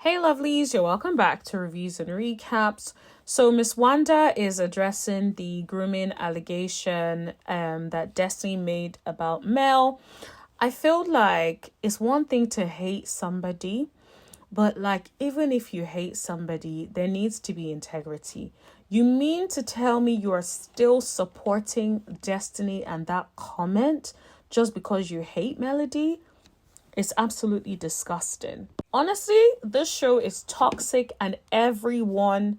Hey lovelies, you're welcome back to Reviews and Recaps. So Miss Wanda is addressing the grooming allegation that Destiny made about Mel. I feel like it's one thing to hate somebody, but like even if you hate somebody, there needs to be integrity. You mean to tell me you are still supporting Destiny and that comment just because you hate Melody? It's absolutely disgusting. Honestly, this show is toxic, and everyone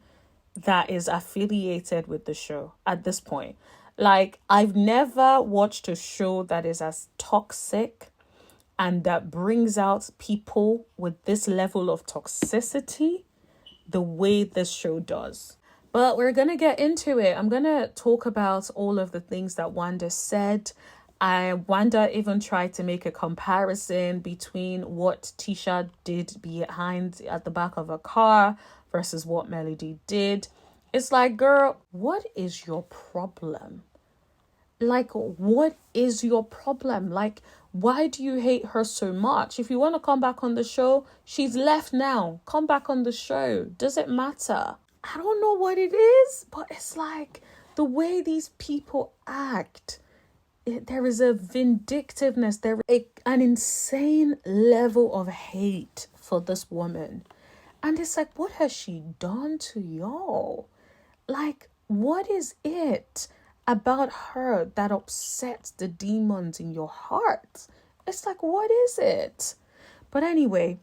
that is affiliated with the show at this point. Like, I've never watched a show that is as toxic and that brings out people with this level of toxicity the way this show does. But we're going to get into it. I'm going to talk about all of the things that Wanda said. Wanda even tried to make a comparison between what Tisha did behind at the back of a car versus what Melody did. It's like, girl, what is your problem? Like, what is your problem? Like, why do you hate her so much? If you want to come back on the show, she's left now. Come back on the show. Does it matter? I don't know what it is, but it's like the way these people act. There is a vindictiveness, there is an insane level of hate for this woman. And it's like, what has she done to y'all? Like, what is it about her that upsets the demons in your heart? It's like, what is it? But anyway,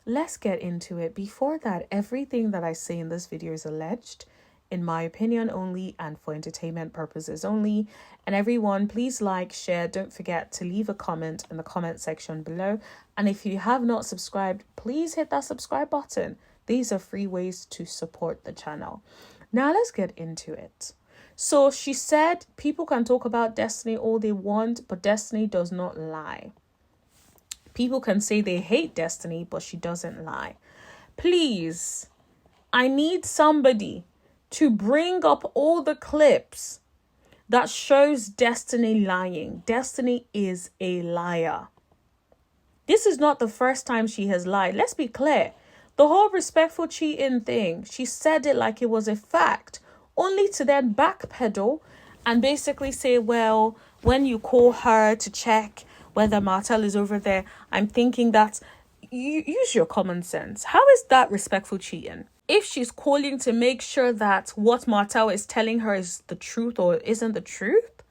let's get into it. Before that, everything that I say in this video is alleged, in my opinion only, and for entertainment purposes only. And everyone, please like, share, don't forget to leave a comment in the comment section below. And if you have not subscribed, please hit that subscribe button. These are free ways to support the channel. Now let's get into it. So she said people can talk about Destiny all they want, but Destiny does not lie. People can say they hate Destiny, but she doesn't lie. Please, I need somebody to bring up all the clips that shows Destiny lying. Destiny is a liar. This is not the first time she has lied. Let's be clear. The whole respectful cheating thing, she said it like it was a fact, only to then backpedal and basically say, well, when you call her to check whether Martell is over there, I'm thinking that you use your common sense. How is that respectful cheating? If she's calling to make sure that what Martell is telling her is the truth or isn't the truth,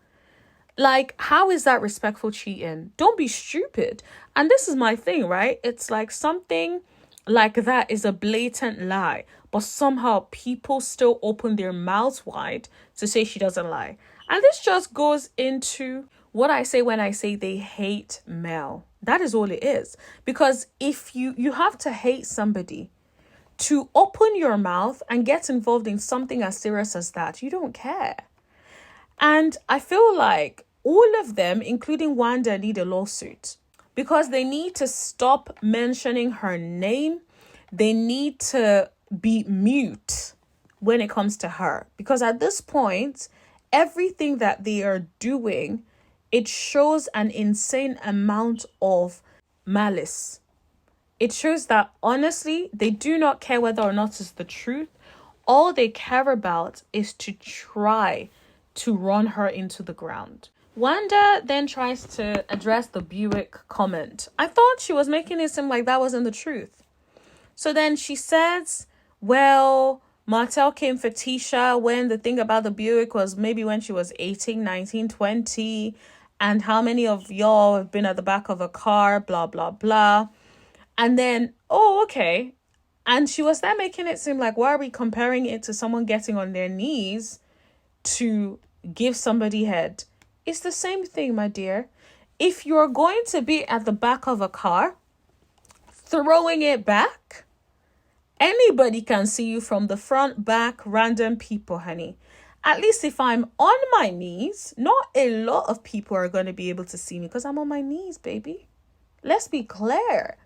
like, how is that respectful cheating? Don't be stupid. And this is my thing, right? It's like something like that is a blatant lie, but somehow people still open their mouths wide to say she doesn't lie. And this just goes into what I say when I say they hate Mel. That is all it is. Because if you have to hate somebody to open your mouth and get involved in something as serious as that, you don't care. And I feel like all of them, including Wanda, need a lawsuit because they need to stop mentioning her name. They need to be mute when it comes to her, because at this point, everything that they are doing, it shows an insane amount of malice. It shows that, honestly, they do not care whether or not it's the truth. All they care about is to try to run her into the ground. Wanda then tries to address the Buick comment. I thought she was making it seem like that wasn't the truth. So then she says, well, Martell came for Tisha when the thing about the Buick was maybe when she was 18, 19, 20. And how many of y'all have been at the back of a car, blah, blah, blah. And then, oh, okay. And she was then making it seem like, why are we comparing it to someone getting on their knees to give somebody head? It's the same thing, my dear. If you're going to be at the back of a car, throwing it back, anybody can see you from the front, back, random people, honey. At least if I'm on my knees, not a lot of people are going to be able to see me because I'm on my knees, baby. Let's be clear.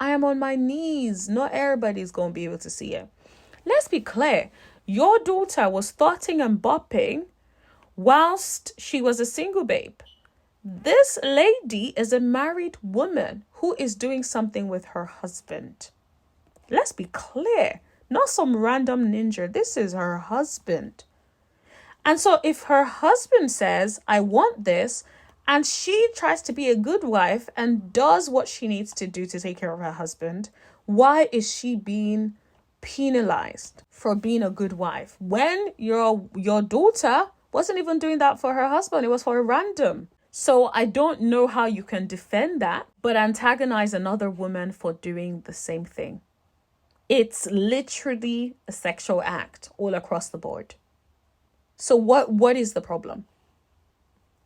I am on my knees. Not everybody's going to be able to see it. Let's be clear. Your daughter was thoughting and bopping whilst she was a single babe. This lady is a married woman who is doing something with her husband. Let's be clear. Not some random ninja. This is her husband. And so if her husband says, I want this, and she tries to be a good wife and does what she needs to do to take care of her husband, why is she being penalized for being a good wife when your daughter wasn't even doing that for her husband? It was for a random. So I don't know how you can defend that, but antagonize another woman for doing the same thing. It's literally a sexual act all across the board. So what is the problem?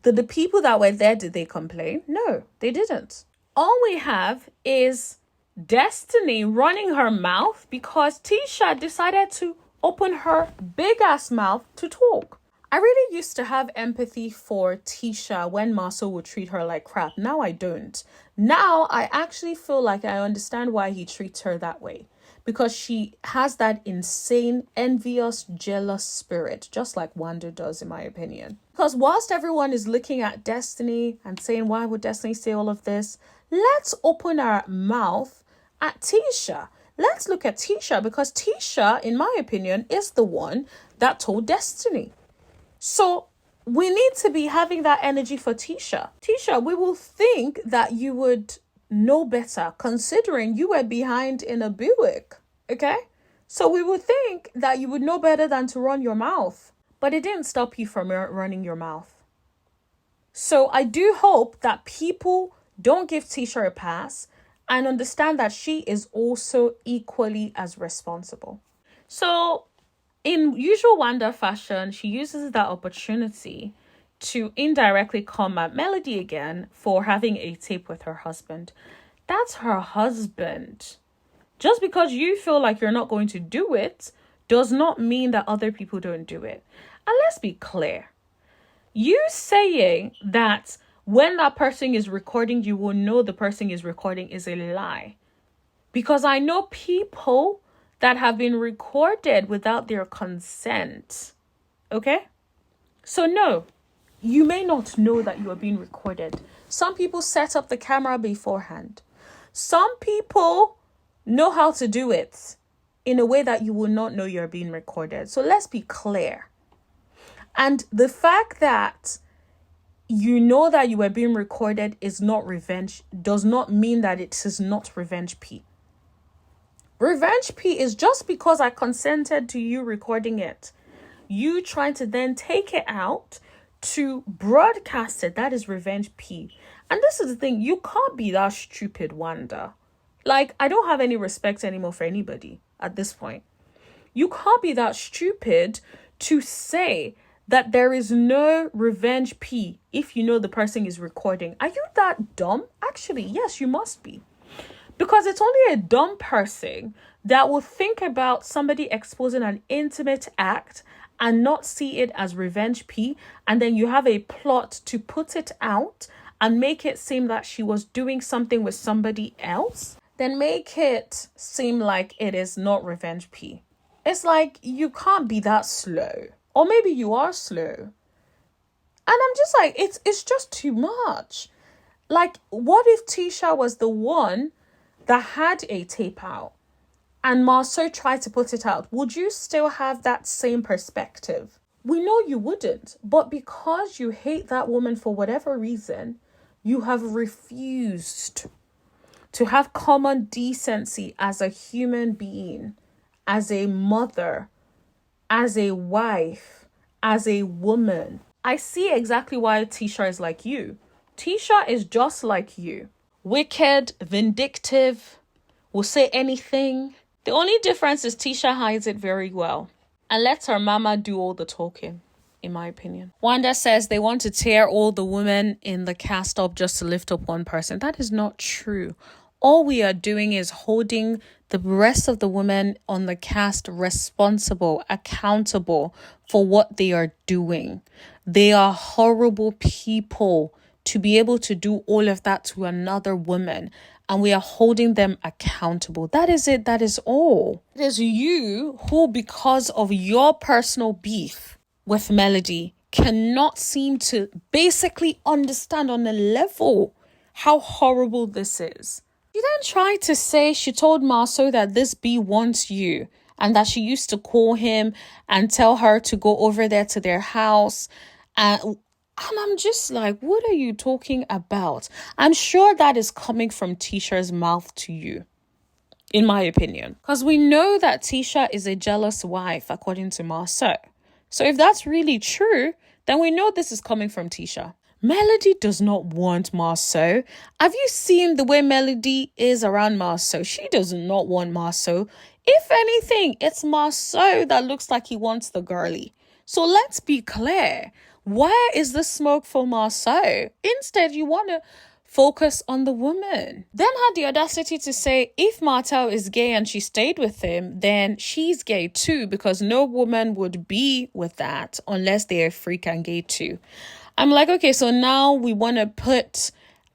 Did the people that were there, did they complain? No, they didn't. All we have is Destiny running her mouth because Tisha decided to open her big ass mouth to talk. I really used to have empathy for Tisha when Marcel would treat her like crap. Now I don't. Now I actually feel like I understand why he treats her that way. Because she has that insane, envious, jealous spirit, just like Wanda does, in my opinion. Because whilst everyone is looking at Destiny and saying, why would Destiny say all of this? Let's open our mouth at Tisha. Let's look at Tisha, because Tisha, in my opinion, is the one that told Destiny. So we need to be having that energy for Tisha. Tisha, we will think that you would know better, considering you were behind in a Buick. Okay? So we would think that you would know better than to run your mouth. But it didn't stop you from running your mouth. So I do hope that people don't give Tisha a pass and understand that she is also equally as responsible. So in usual Wanda fashion, she uses that opportunity to indirectly come at Melody again for having a tape with her husband. That's her husband. Just because you feel like you're not going to do it does not mean that other people don't do it. And let's be clear. You saying that when that person is recording, you will know the person is recording is a lie. Because I know people that have been recorded without their consent. Okay? So no, you may not know that you are being recorded. Some people set up the camera beforehand. Some people know how to do it in a way that you will not know you're being recorded. So let's be clear. And the fact that you know that you were being recorded is not revenge, does not mean that it is not revenge P. Revenge P is just because I consented to you recording it. You trying to then take it out to broadcast it. That is revenge P. And this is the thing. You can't be that stupid, Wanda. Like, I don't have any respect anymore for anybody at this point. You can't be that stupid to say that there is no revenge P if you know the person is recording. Are you that dumb? Actually, yes, you must be. Because it's only a dumb person that will think about somebody exposing an intimate act and not see it as revenge P. And then you have a plot to put it out and make it seem that she was doing something with somebody else. Then make it seem like it is not revenge P. It's like, you can't be that slow. Or maybe you are slow. And I'm just like, it's just too much. Like, what if Tisha was the one that had a tape out and Marceau tried to put it out? Would you still have that same perspective? We know you wouldn't, but because you hate that woman for whatever reason, you have refused to have common decency as a human being, as a mother, as a wife, as a woman. I see exactly why Tisha is like you. Tisha is just like you. Wicked, vindictive, will say anything. The only difference is Tisha hides it very well and lets her mama do all the talking, in my opinion. Wanda says they want to tear all the women in the cast up just to lift up one person. That is not true. All we are doing is holding the rest of the women on the cast responsible, accountable for what they are doing. They are horrible people to be able to do all of that to another woman. And we are holding them accountable. That is it. That is all. It is you who, because of your personal beef with Melody, cannot seem to basically understand on a level how horrible this is. She then tried to say she told Marceau that this bee wants you and that she used to call him and tell her to go over there to their house. And I'm just like, what are you talking about? I'm sure that is coming from Tisha's mouth to you, in my opinion. Because we know that Tisha is a jealous wife, according to Marceau. So if that's really true, then we know this is coming from Tisha. Melody does not want Marceau. Have you seen the way Melody is around Marceau? She does not want Marceau. If anything, it's Marceau that looks like he wants the girlie. So let's be clear. Where is the smoke for Marceau? Instead, you want to focus on the woman. Then had the audacity to say if Martell is gay and she stayed with him, then she's gay too, because no woman would be with that unless they are freak and gay too. I'm like, okay, so now we want to put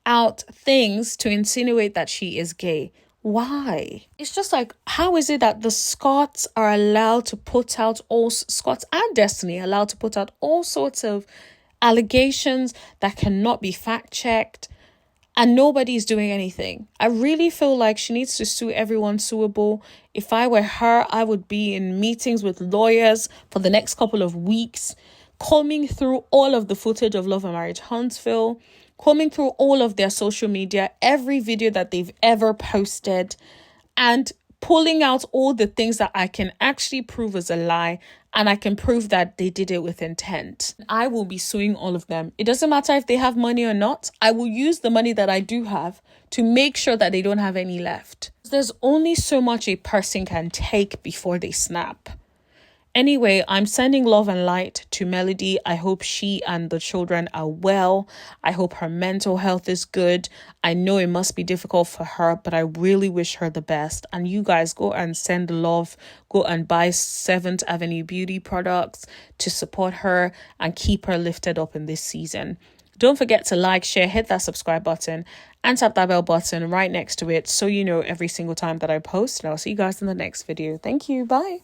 out things to insinuate that she is gay. Why? It's just like, how is it that the Scots are allowed to put out Scots and Destiny allowed to put out all sorts of allegations that cannot be fact checked and nobody's doing anything? I really feel like she needs to sue everyone suable. If I were her, I would be in meetings with lawyers for the next couple of weeks, combing through all of the footage of Love and Marriage Huntsville, combing through all of their social media, every video that they've ever posted, and pulling out all the things that I can actually prove as a lie, and I can prove that they did it with intent. I will be suing all of them. It doesn't matter if they have money or not. I will use the money that I do have to make sure that they don't have any left. There's only so much a person can take before they snap. Anyway, I'm sending love and light to Melody. I hope she and the children are well. I hope her mental health is good. I know it must be difficult for her, but I really wish her the best. And you guys go and send love. Go and buy 7th Avenue Beauty products to support her and keep her lifted up in this season. Don't forget to like, share, hit that subscribe button and tap that bell button right next to it so you know every single time that I post. And I'll see you guys in the next video. Thank you. Bye.